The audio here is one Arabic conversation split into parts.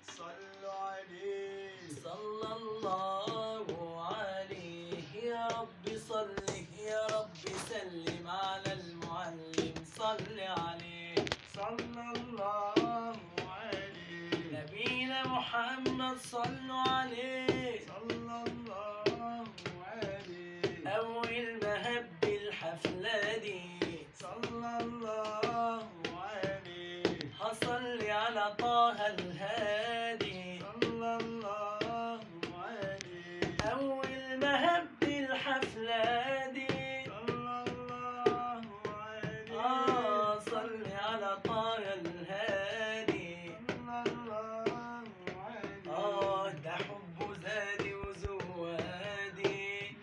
صلوا عليه صلى الله عليه. يا رب صل يا رب سلم على المعلم صل عليه. صلى الله عليه نبينا محمد صلوا عليه. صلى الله عليه أول ما هب الحفلة دي صلى الله عليه هصلي على طه الهادي. صلى الله عليه أول ما هب الحفلة دي صلى الله عليه صلي على طه الهادي. صلى الله عليه ده حبه زادي وزوادي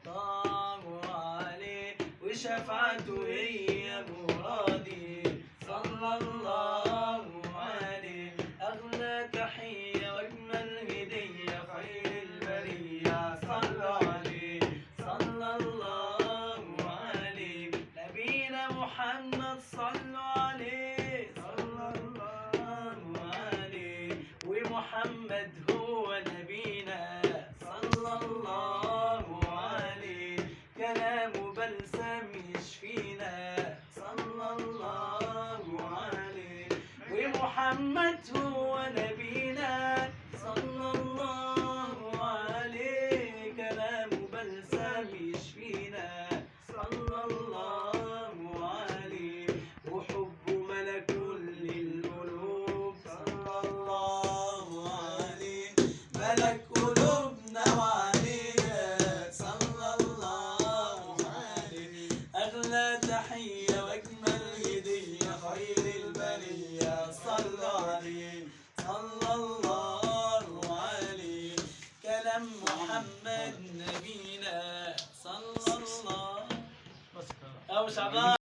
طاغوا عليه وشفعته هي مرادي. صلى الله عليه. أغلى تحية وأجمل هدية خير البرية صلوا عليه. صلى الله عليه. نبينا محمد صلوا عليه. صلى الله عليه. ومحمد هو نبينا صلى الله عليه. كلامه بلسم يشفينا صلى الله عليه. ومحمد هو نبينا صلى الله عليه. كلامه بلسم يشفينا صلى الله عليه. وحب ملك للقلوب صلى الله عليه. ملك قلوبنا وعليه صلى الله عليه. أغلى تحية وأجمل هدية خير البرية صلى عليه. صلى الله عليه. كلام محمد نبينا صلى الله. بس أو شعبان.